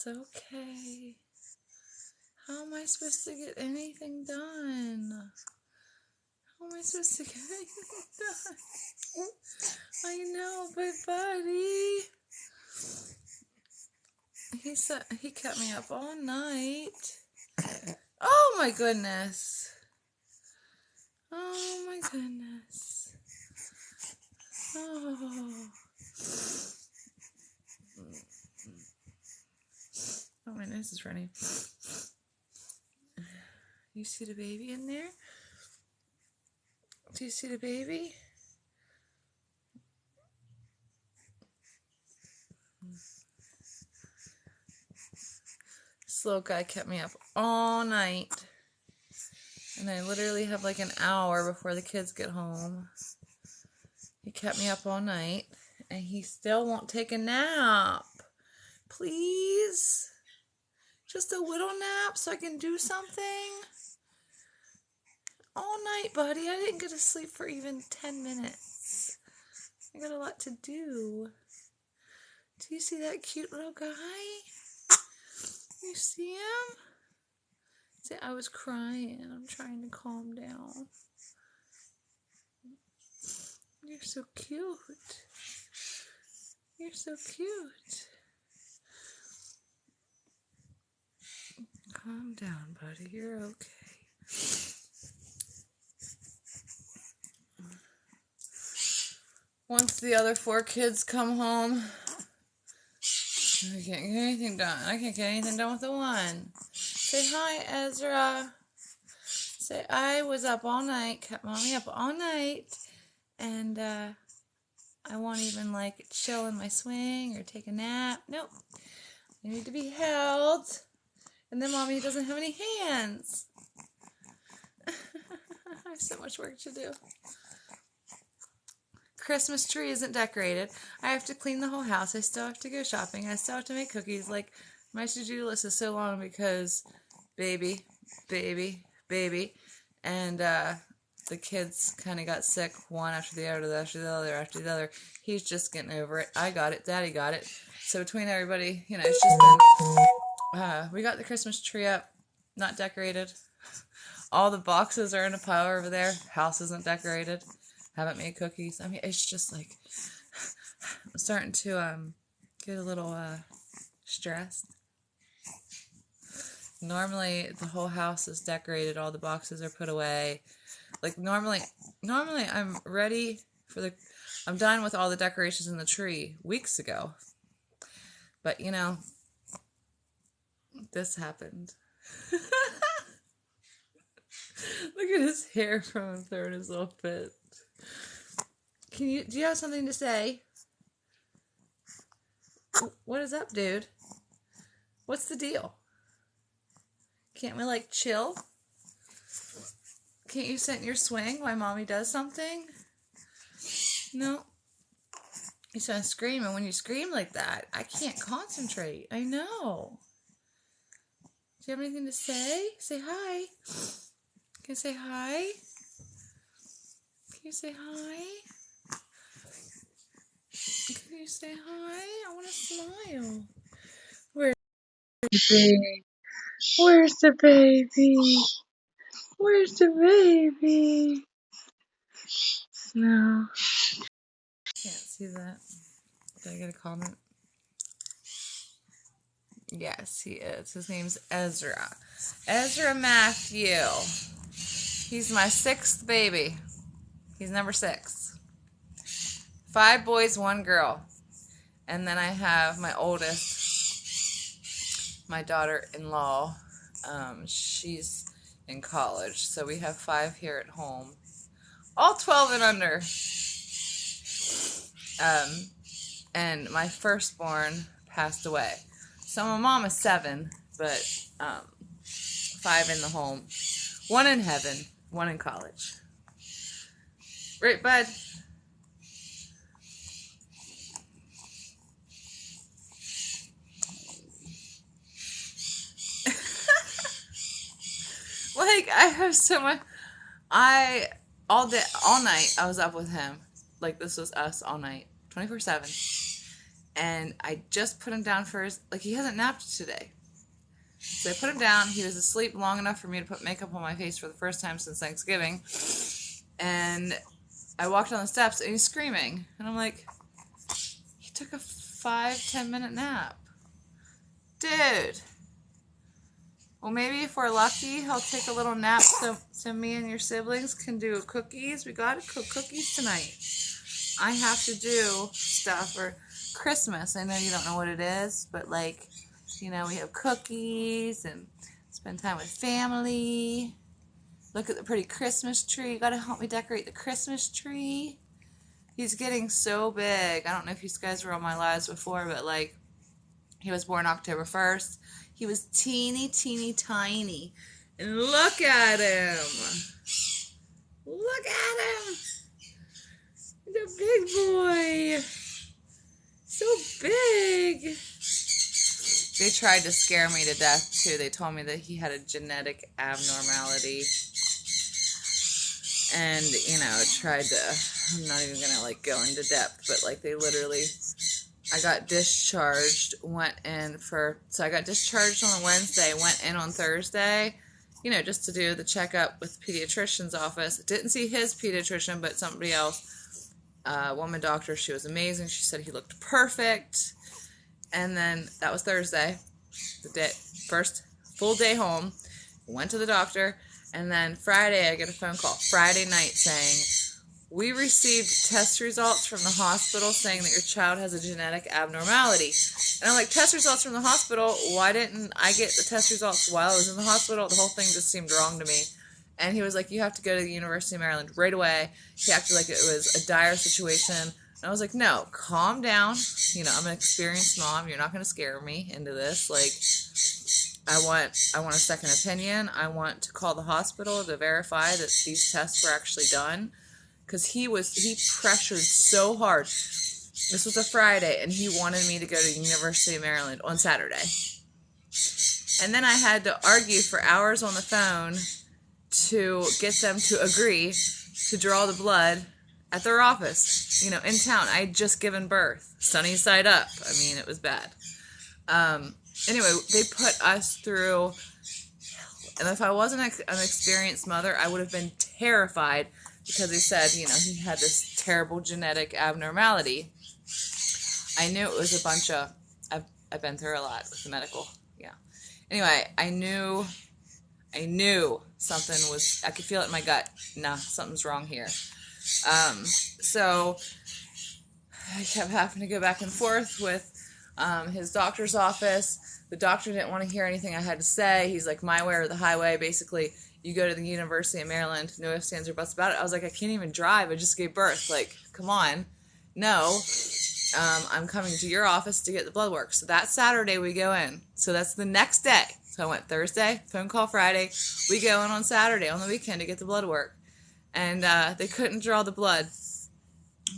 It's okay. How am I supposed to get anything done? How am I supposed to get anything done? I know, but buddy, he kept me up all night. Oh my goodness. Oh my goodness. Oh. Oh, my nose is running. You see the baby in there? Do you see the baby? This little guy kept me up all night. And I literally have like an hour before the kids get home. He kept me up all night. And he still won't take a nap. Please? Just a little nap so I can do something? All night, buddy. I didn't get to sleep for even 10 minutes. I got a lot to do. Do you see that cute little guy? You see him? See, I was crying. I'm trying to calm down. You're so cute. You're so cute. Calm down, buddy. You're okay. Once the other 4 kids come home, I can't get anything done. I can't get anything done with the one. Say hi, Ezra. Say, I was up all night, kept mommy up all night, and I won't even like chill in my swing or take a nap. Nope. I need to be held. And then mommy doesn't have any hands. I have so much work to do. Christmas tree isn't decorated. I have to clean the whole house. I still have to go shopping. I still have to make cookies. Like, my to-do list is so long because baby, and the kids kind of got sick one after the other. He's just getting over it. I got it. Daddy got it. So between everybody, it's just been, we got the Christmas tree up, not decorated. All the boxes are in a pile over there. House isn't decorated. Haven't made cookies. I mean, it's just like, I'm starting to get a little stressed. Normally, the whole house is decorated. All the boxes are put away. Like, normally I'm ready for I'm done with all the decorations in the tree weeks ago. But, this happened. Look at his hair from him throwing his little fit. Do you have something to say? What is up, dude? What's the deal? Can't we, like, chill? Can't you sit in your swing while mommy does something? No. You start screaming. When you scream like that, I can't concentrate. I know. Do you have anything to say? Say hi. Can you say hi? Can you say hi? Can you say hi? I want to smile. Where's the baby? Where's the baby? Where's the baby? No. Can't see that. Did I get a comment? Yes, he is. His name's Ezra. Ezra Matthew. He's my 6th baby. He's number 6. 5 boys, 1 girl. And then I have my oldest, my daughter-in-law. She's in college. So we have 5 here at home. All 12 and under. And my firstborn passed away. So my mom is 7, but 5 in the home. 1 in heaven, 1 in college. Right, bud? Like, I have so much. All night, I was up with him. Like, this was us all night, 24/7. And I just put him down for his, like, he hasn't napped today. So I put him down. He was asleep long enough for me to put makeup on my face for the first time since Thanksgiving. And I walked down the steps and he's screaming. And I'm like, he took a 5-10 minute nap. Dude. Well, maybe if we're lucky, he'll take a little nap so me and your siblings can do cookies. We gotta cook cookies tonight. I have to do stuff for Christmas. I know you don't know what it is, but like, you know, we have cookies and spend time with family. Look at the pretty Christmas tree. You gotta help me decorate the Christmas tree. He's getting so big. I don't know if you guys were on my lives before, but like, he was born October 1st. He was teeny, teeny, tiny. And look at him. Look at him. He's a big boy. So big. They tried to scare me to death, too. They told me that he had a genetic abnormality. And, you know, tried to, I'm not even going to, like, go into depth, but, like, they literally, I got discharged, so I got discharged on a Wednesday, went in on Thursday, you know, just to do the checkup with the pediatrician's office. Didn't see his pediatrician, but somebody else, woman doctor. She was amazing. She said he looked perfect. And then that was Thursday, first full day home. Went to the doctor, and then Friday I get a phone call Friday night saying, we received test results from the hospital saying that your child has a genetic abnormality. And I'm like, test results from the hospital? Why didn't I get the test results while I was in the hospital? The whole thing just seemed wrong to me. And he was like, you have to go to the University of Maryland right away. He acted like it was a dire situation. And I was like, no, calm down. You know, I'm an experienced mom. You're not going to scare me into this. Like, I want a second opinion. I want to call the hospital to verify that these tests were actually done. Because he pressured so hard. This was a Friday, and he wanted me to go to the University of Maryland on Saturday. And then I had to argue for hours on the phone to get them to agree to draw the blood at their office, you know, in town. I had just given birth, sunny side up. I mean, it was bad. Anyway, they put us through, and if I wasn't an experienced mother, I would have been terrified because they said, you know, he had this terrible genetic abnormality. I knew it was a bunch of, I've been through a lot with the medical, yeah. Anyway, I knew something was, I could feel it in my gut. Nah, something's wrong here. So I kept having to go back and forth with his doctor's office. The doctor didn't want to hear anything I had to say. He's like, my way or the highway. Basically, you go to the University of Maryland, no ifs, ands, or buts about it. I was like, I can't even drive. I just gave birth. Like, come on. No, I'm coming to your office to get the blood work. So that Saturday we go in. So that's the next day. So I went Thursday, phone call Friday. We go in on Saturday on the weekend to get the blood work. And they couldn't draw the blood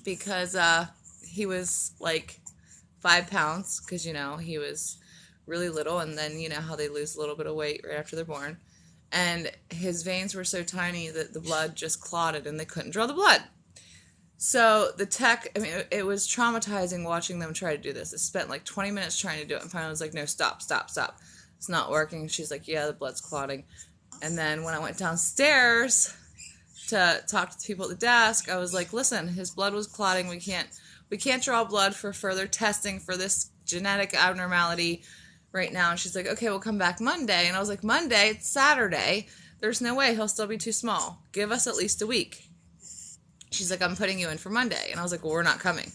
because he was like 5 pounds because, you know, he was really little. And then, you know, how they lose a little bit of weight right after they're born. And his veins were so tiny that the blood just clotted and they couldn't draw the blood. So the tech, I mean, it was traumatizing watching them try to do this. I spent like 20 minutes trying to do it, and finally I was like, no, stop. It's not working. She's like, yeah, the blood's clotting. And then when I went downstairs to talk to the people at the desk, I was like, listen, his blood was clotting. We can't draw blood for further testing for this genetic abnormality right now. And she's like, okay, we'll come back Monday. And I was like, Monday? It's Saturday. There's no way. He'll still be too small. Give us at least a week. She's like, I'm putting you in for Monday. And I was like, well, we're not coming.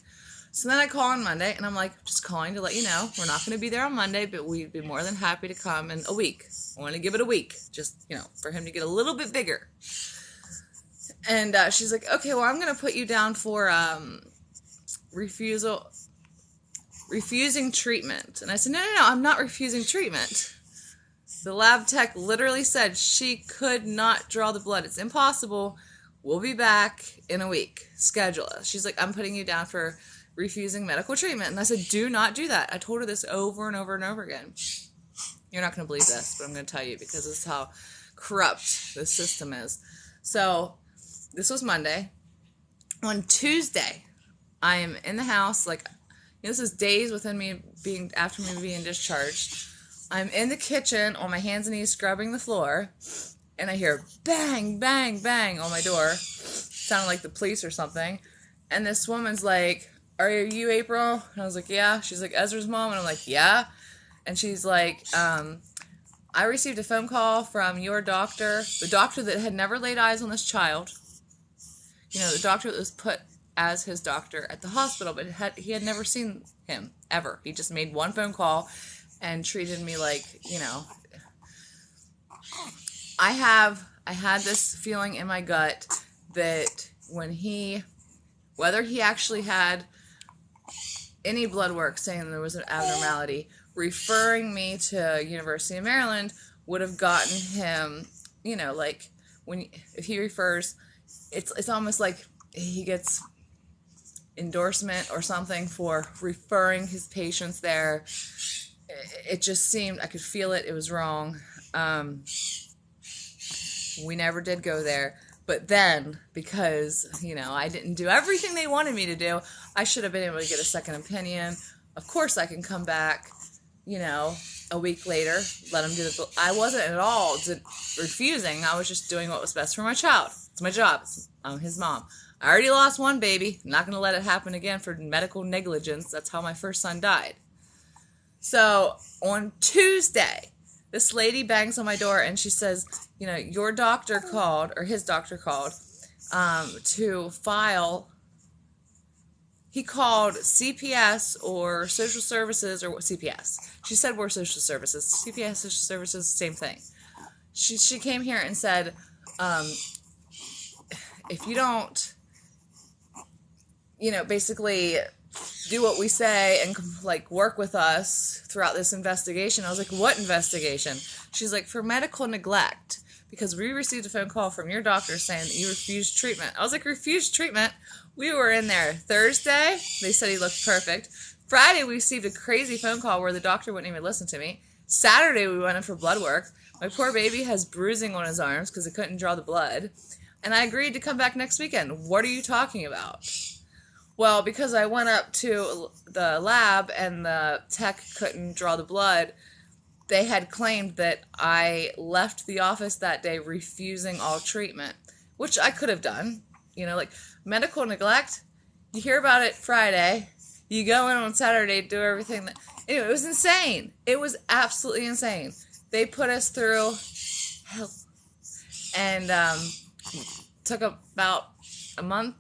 So then I call on Monday, and I'm like, just calling to let you know, we're not going to be there on Monday, but we'd be more than happy to come in a week. I want to give it a week, just, you know, for him to get a little bit bigger. And she's like, okay, well, I'm going to put you down for refusing treatment. And I said, no, I'm not refusing treatment. The lab tech literally said she could not draw the blood. It's impossible. We'll be back in a week. Schedule us. She's like, I'm putting you down for refusing medical treatment. And I said, do not do that. I told her this over and over and over again. You're not going to believe this, but I'm going to tell you because this is how corrupt this system is. So this was Monday. On Tuesday, I am in the house, like, This is days within after me being discharged. I'm in the kitchen on my hands and knees scrubbing the floor, and I hear bang, bang, bang on my door. Sounded like the police or something. And this woman's like, "Are you April?" And I was like, "Yeah." She's like, "Ezra's mom?" And I'm like, "Yeah." And she's like, "I received a phone call from your doctor, the doctor that had never laid eyes on this child. You know, the doctor that was put as his doctor at the hospital, but he had never seen him, ever. He just made one phone call and treated me like, you know, I had this feeling in my gut that whether he actually had any blood work saying there was an abnormality, referring me to University of Maryland would have gotten him, you know, like if he refers, it's almost like he gets endorsement or something for referring his patients there. It just seemed, I could feel it. It was wrong. We never did go there. But then, because, you know, I didn't do everything they wanted me to do, I should have been able to get a second opinion. Of course I can come back, you know, a week later, let him do the... I wasn't at all refusing. I was just doing what was best for my child. It's my job. I'm his mom. I already lost one baby. I'm not going to let it happen again for medical negligence. That's how my first son died. So, on Tuesday, this lady bangs on my door and she says, you know, your doctor called, or his doctor called, to file. He called CPS or social services, or CPS. She said we're social services. CPS, social services, same thing. She came here and said, if you don't, you know, basically do what we say and like work with us throughout this investigation. I was like, what investigation? She's like, for medical neglect, because we received a phone call from your doctor saying that you refused treatment. I was like, refused treatment? We were in there Thursday. They said he looked perfect. Friday, we received a crazy phone call where the doctor wouldn't even listen to me. Saturday, we went in for blood work. My poor baby has bruising on his arms because they couldn't draw the blood. And I agreed to come back next weekend. What are you talking about? Well, because I went up to the lab and the tech couldn't draw the blood, they had claimed that I left the office that day refusing all treatment, which I could have done. You know, like medical neglect, you hear about it Friday, you go in on Saturday, do everything. Anyway, it was insane. It was absolutely insane. They put us through hell. And took about a month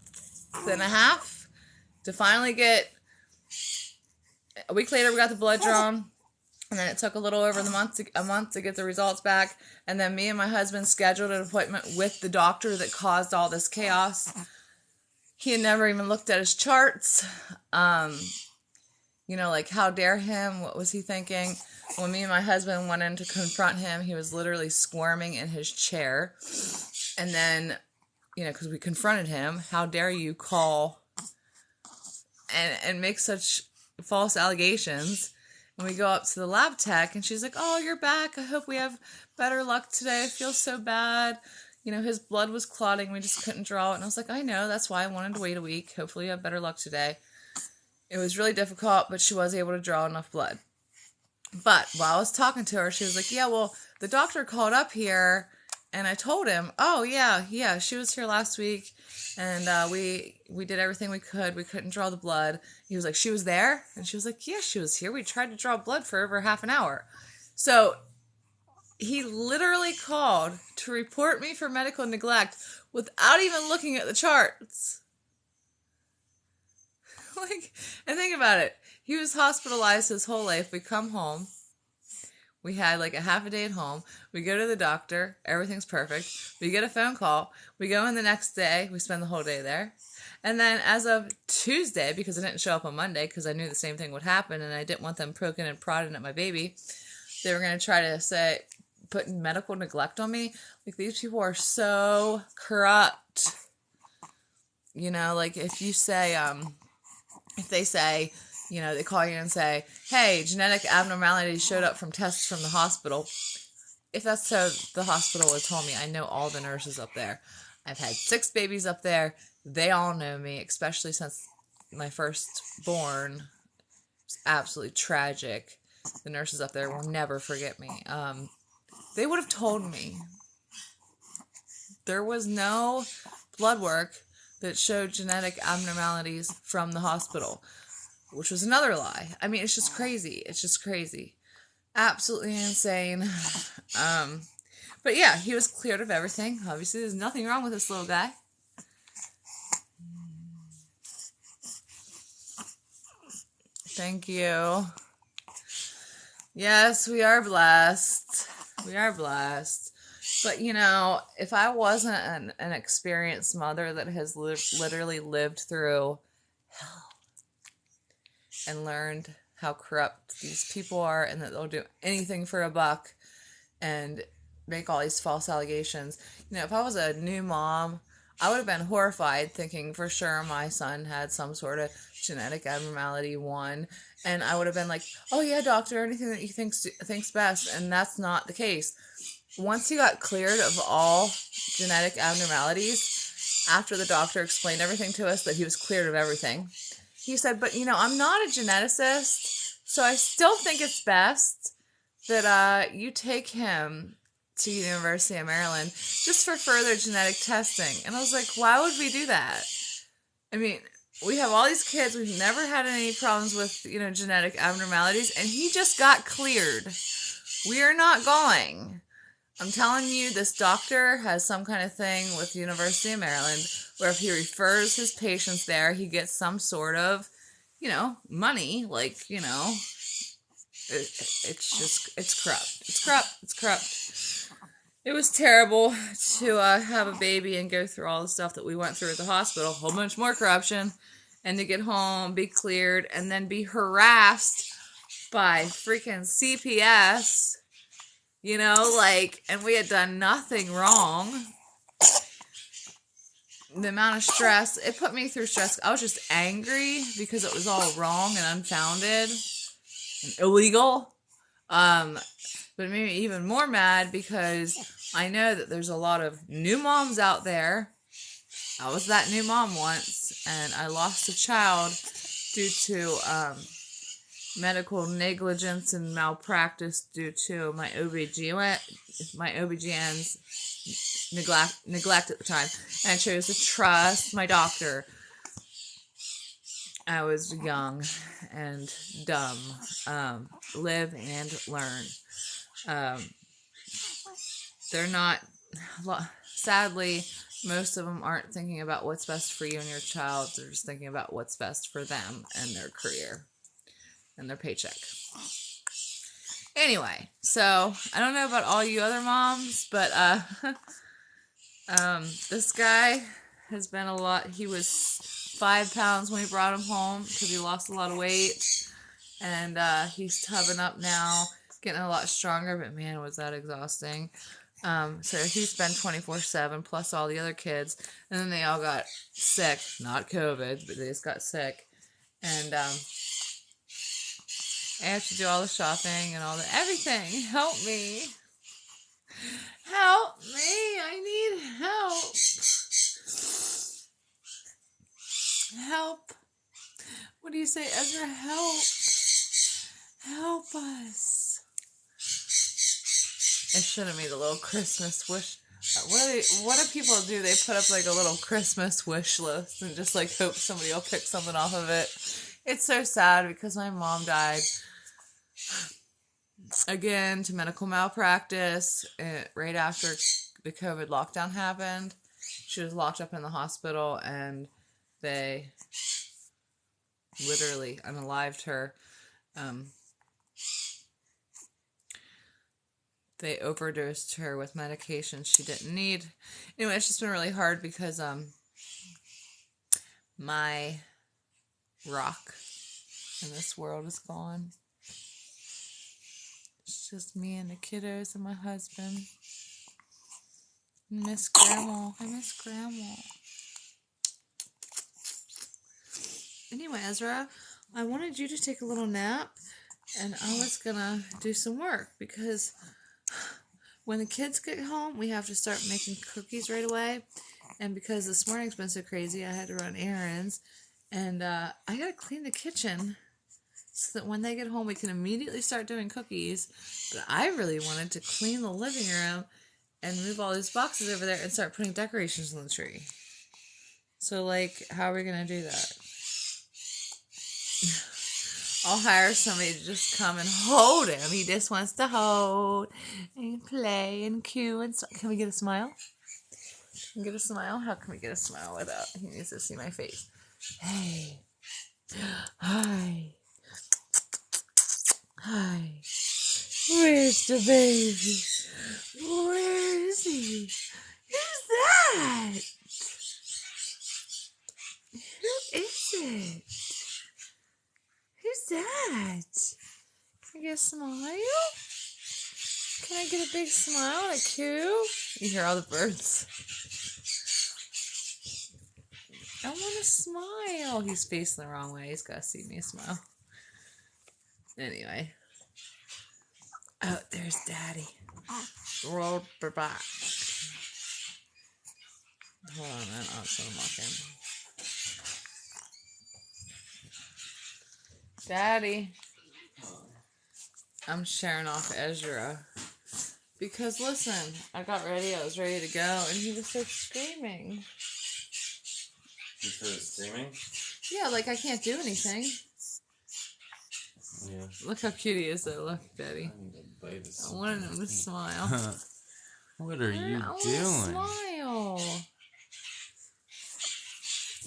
and a half to finally get... A week later, we got the blood drawn. And then it took a little over a month to get the results back. And then me and my husband scheduled an appointment with the doctor that caused all this chaos. He had never even looked at his charts. You know, like, how dare him? What was he thinking? When me and my husband went in to confront him, he was literally squirming in his chair. And then, you know, because we confronted him, how dare you call and make such false allegations? And we go up to the lab tech, and she's like, oh, you're back. I hope we have better luck today. I feel so bad. You know, his blood was clotting. We just couldn't draw it. And I was like, I know. That's why I wanted to wait a week. Hopefully you have better luck today. It was really difficult, but she was able to draw enough blood. But while I was talking to her, she was like, yeah, well, the doctor called up here, and I told him, oh, yeah, she was here last week, and we did everything we could. We couldn't draw the blood. He was like, she was there? And she was like, yeah, she was here. We tried to draw blood for over half an hour. So he literally called to report me for medical neglect without even looking at the charts. Like, and think about it. He was hospitalized his whole life. We come home. We had like a half a day at home. We go to the doctor. Everything's perfect. We get a phone call. We go in the next day. We spend the whole day there. And then as of Tuesday, because I didn't show up on Monday because I knew the same thing would happen and I didn't want them poking and prodding at my baby, they were going to try to put medical neglect on me. Like, these people are so corrupt. You know, like if you say, if they say, you know, they call you and say, hey, genetic abnormalities showed up from tests from the hospital. If that's so, the hospital would tell me. I know all the nurses up there. I've had 6 babies up there. They all know me, especially since my firstborn absolutely tragic. The nurses up there will never forget me. They would have told me. There was no blood work that showed genetic abnormalities from the hospital, which was another lie. I mean, it's just crazy. It's just crazy. Absolutely insane. But yeah, he was cleared of everything. Obviously, there's nothing wrong with this little guy. Thank you. Yes, we are blessed. We are blessed. But, you know, if I wasn't an experienced mother that has literally lived through hell and learned how corrupt these people are and that they'll do anything for a buck and make all these false allegations. You know, if I was a new mom, I would have been horrified thinking for sure my son had some sort of genetic abnormality, and I would have been like, oh yeah, doctor, anything that you think's best. And that's not the case. Once he got cleared of all genetic abnormalities, after the doctor explained everything to us, that he was cleared of everything, he said, but you know, I'm not a geneticist, so I still think it's best that you take him to University of Maryland just for further genetic testing. And I was like, why would we do that? I mean, we have all these kids, we've never had any problems with, you know, genetic abnormalities, and he just got cleared. We are not going. I'm telling you, this doctor has some kind of thing with the University of Maryland where if he refers his patients there, he gets some sort of, you know, money. Like, you know, it's corrupt. It's corrupt. It's corrupt. It was terrible to have a baby and go through all the stuff that we went through at the hospital. A whole bunch more corruption. And to get home, be cleared, and then be harassed by freaking CPS. You know, like, and we had done nothing wrong. The amount of stress, it put me through stress. I was just angry because it was all wrong and unfounded and illegal. But it made me even more mad because I know that there's a lot of new moms out there. I was that new mom once, and I lost a child due to medical negligence and malpractice due to my OBGYN's neglect at the time. And I chose to trust my doctor. I was young and dumb. Live and learn. They're not, sadly, most of them aren't thinking about what's best for you and your child. They're just thinking about what's best for them and their career and their paycheck. Anyway, so I don't know about all you other moms, but this guy has been a lot. He was 5 pounds when we brought him home because he lost a lot of weight, and he's tubbing up now, getting a lot stronger, but man, was that exhausting. So he's been 24/7 plus all the other kids, and then they all got sick, not COVID, but they just got sick, and I have to do all the shopping and all the everything. Help me. Help me. I need help. Help. What do you say, Ezra? Help. Help us. I should have made a little Christmas wish. What do people do? They put up like a little Christmas wish list and just like hope somebody will pick something off of it. It's so sad because my mom died again to medical malpractice right after the COVID lockdown happened. She was locked up in the hospital and they literally unalived her. They overdosed her with medication she didn't need. Anyway, it's just been really hard because my rock in this world is gone. It's just me and the kiddos and my husband. I miss Grandma. I miss Grandma. Anyway, Ezra, I wanted you to take a little nap, and I was gonna do some work because when the kids get home, we have to start making cookies right away. And because this morning's been so crazy, I had to run errands. And I gotta clean the kitchen. so that when they get home we can immediately start doing cookies. But I really wanted to clean the living room and move all these boxes over there and start putting decorations on the tree. So, like, how are we going to do that? I'll hire somebody to just come and hold him. He just wants to hold and play and coo and stuff. Can we get a smile? Can we get a smile? How can we get a smile without? He needs to see my face. Hey. Hi. Hi. Where's the baby? Where is he? Who's that? Who is it? Who's that? Can I get a smile? Can I get a big smile and a coo? You hear all the birds. I want to smile. He's facing the wrong way. He's got to see me smile. Anyway. Oh, there's Daddy. Roll back. Hold on a minute. Oh, someone walking. Daddy. I'm sharing off Ezra. Because, listen, I got ready. I was ready to go. And he just started screaming. You started screaming? Yeah, like I can't do anything. Yeah. Look how cute he is, though. Look, Daddy. I need to bite his I wanted him to smile. What are you I doing? Smile.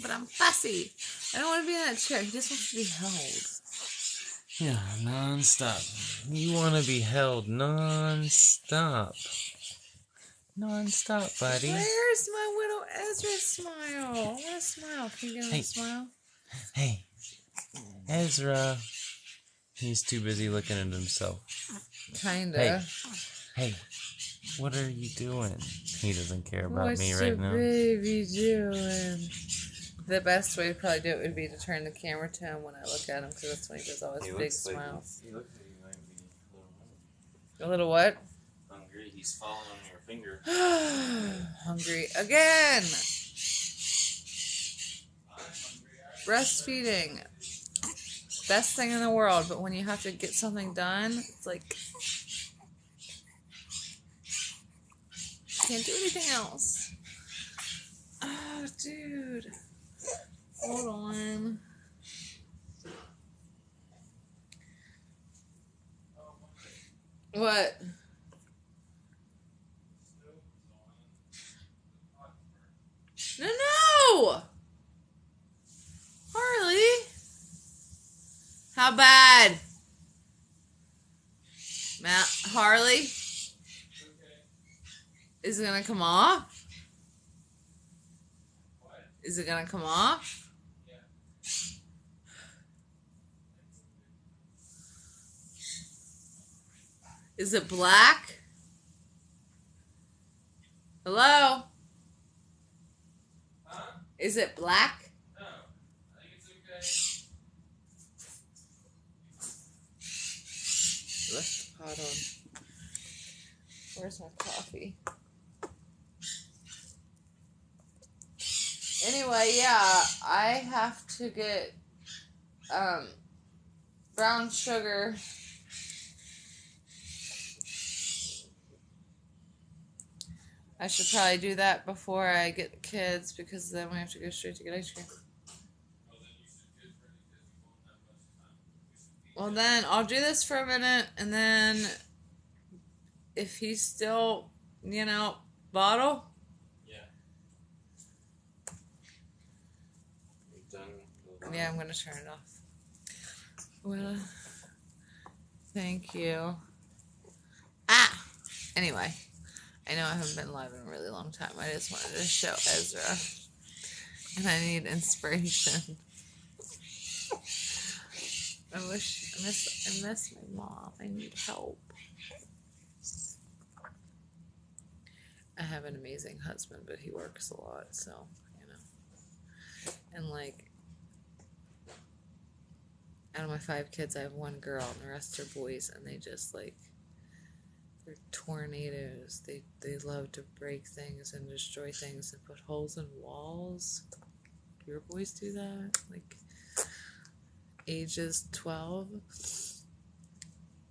But I'm fussy. I don't want to be in that chair. He just wants to be held. Yeah, non-stop. You want to be held non-stop. Non-stop, buddy. Where's my widow Ezra smile? I want a smile. Can you get him a smile? Hey, Ezra. He's too busy looking at himself. Kinda. Hey, what are you doing? He doesn't care about me right now. What's your baby doing? The best way to probably do it would be to turn the camera to him when I look at him, because that's when he does all his big smiles. He looks like he might be a little hungry. A little what? Hungry. He's following your finger. Hungry again. Breastfeeding. Best thing in the world, but when you have to get something done, it's like can't do anything else. Oh, dude. Hold on. What? No! Harley? How bad? Matt, Harley? Is it gonna come off? Is it gonna come off? Is it black? Hello? Is it black? No, I think it's okay. Left the pot on. Where's my coffee? Anyway, yeah, I have to get brown sugar. I should probably do that before I get the kids, because then we have to go straight to get ice cream. Well, then I'll do this for a minute, and then if he's still, bottle. Yeah. You're done. Yeah, I'm going to turn it off. Well, thank you. Anyway, I know I haven't been live in a really long time. I just wanted to show Ezra. And I need inspiration. I miss my mom. I need help. I have an amazing husband, but he works a lot, so, And, out of my 5 kids, I have 1 girl, and the rest are boys, and they just, they're tornadoes. They love to break things and destroy things and put holes in walls. Do your boys do that? ages 12.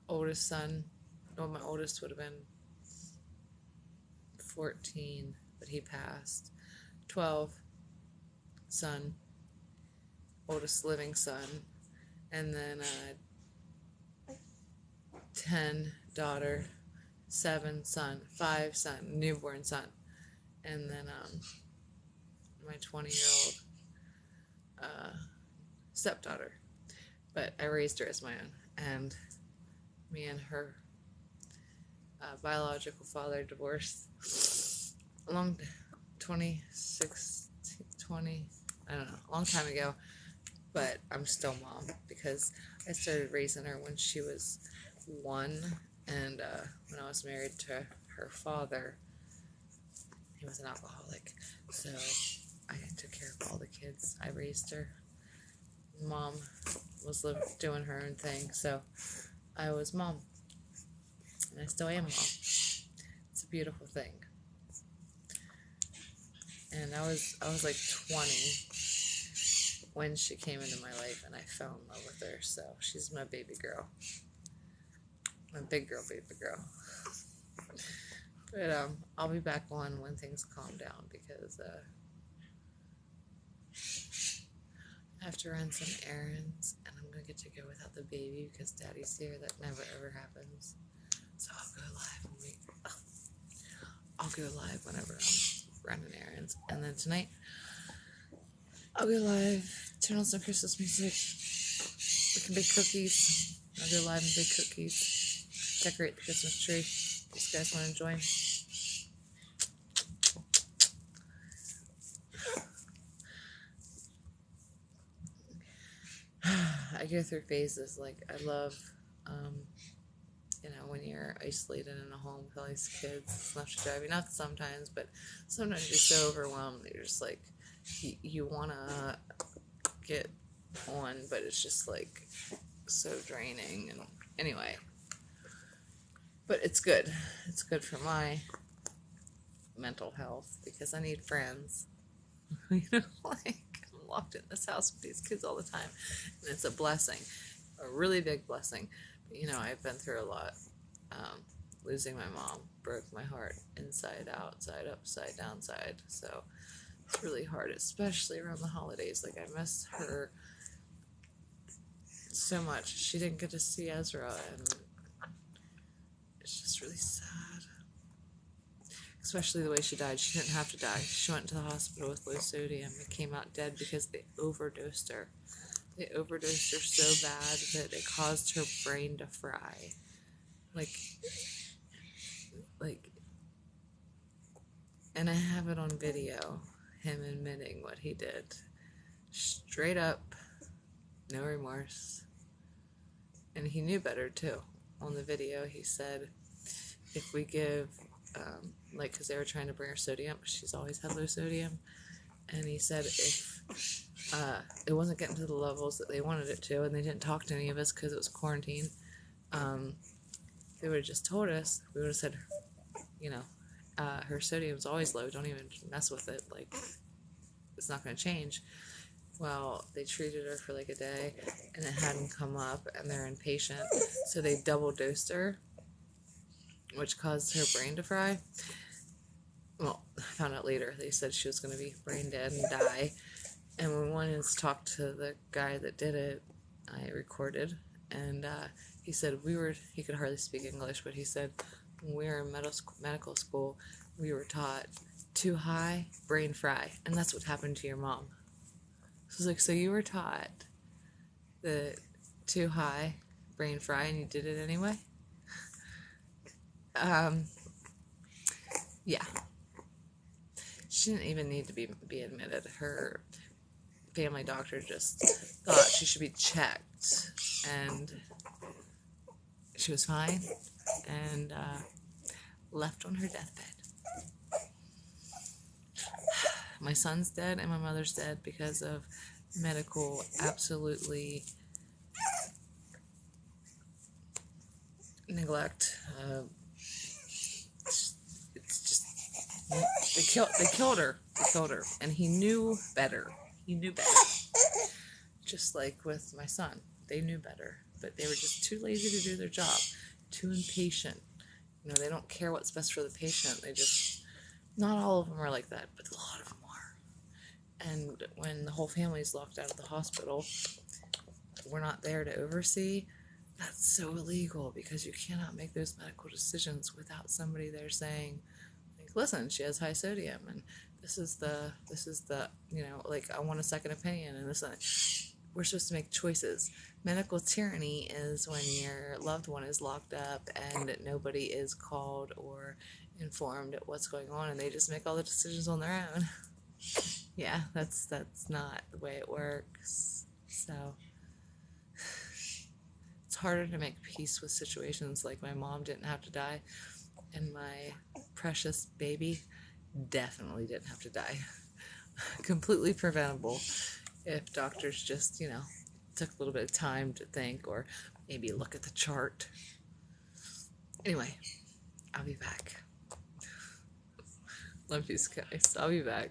Oldest son, no, my oldest would have been 14, but he passed. 12, son, oldest living son, and then 10, daughter, 7, son, 5, son, newborn son, and then my 20-year-old stepdaughter. But I raised her as my own, and me and her biological father divorced a long 20, I don't know, a long time ago, but I'm still mom because I started raising her when she was 1, and when I was married to her father, he was an alcoholic, so I took care of all the kids. I raised her. Mom was doing her own thing, so I was mom, and I still am mom. It's a beautiful thing. And I was like 20 when she came into my life, and I fell in love with her. So she's my baby girl, my big girl, baby girl. But I'll be back on when things calm down because I have to run some errands, and I'm gonna get to go without the baby because Daddy's here. That never ever happens. So I'll go live whenever I'm running errands, and then tonight I'll go live, turn on some Christmas music, we can bake cookies. I'll go live and bake cookies, decorate the Christmas tree. If you guys want to join? I go through phases. Like, I love, when you're isolated in a home with all these kids, it's enough to drive you nuts sometimes, but sometimes you're so overwhelmed that you're just like, you want to get on, but it's just like so draining. And anyway, but it's good. It's good for my mental health because I need friends. Like, I'm locked in this house with these kids all the time, and it's a blessing, a really big blessing. But I've been through a lot. Losing my mom broke my heart inside out, side up, side down, side. So it's really hard, especially around the holidays. Like, I miss her so much. She didn't get to see Ezra, and it's just really sad. Especially the way she died. She didn't have to die. She went to the hospital with low sodium and came out dead because they overdosed her. They overdosed her so bad that it caused her brain to fry. And I have it on video, him admitting what he did. Straight up, no remorse. And he knew better too. On the video, he said, if we give, because they were trying to bring her sodium, she's always had low sodium. And he said if it wasn't getting to the levels that they wanted it to, and they didn't talk to any of us because it was quarantine, they would have just told us, we would have said, her sodium's always low, don't even mess with it, like, it's not going to change. Well, they treated her for like a day, and it hadn't come up, and they're impatient, so they double dosed her, which caused her brain to fry. Well, I found out later, they said she was going to be brain dead and die, and when we wanted to talk to the guy that did it, I recorded, and he said he could hardly speak English, but he said, when we were in medical school, we were taught, too high, brain fry, and that's what happened to your mom. So I was like, so you were taught that too high, brain fry, and you did it anyway? Yeah. She didn't even need to be admitted. Her family doctor just thought she should be checked, and she was fine, and left on her deathbed. My son's dead and my mother's dead because of medical absolutely neglect. It's just they killed her, and he knew better. Just like with my son, they knew better, but they were just too lazy to do their job, too impatient. They don't care what's best for the patient. They just, not all of them are like that, but a lot of them are. And when the whole family's locked out of the hospital, we're not there to oversee. That's so illegal because you cannot make those medical decisions without somebody there saying, like, listen, she has high sodium, and this is the, like, I want a second opinion, and this and that. We're supposed to make choices. Medical tyranny is when your loved one is locked up and nobody is called or informed what's going on, and they just make all the decisions on their own. Yeah, that's not the way it works. So it's harder to make peace with situations like my mom didn't have to die, and my precious baby definitely didn't have to die. Completely preventable if doctors just, took a little bit of time to think or maybe look at the chart. Anyway, I'll be back. Love you guys. I'll be back.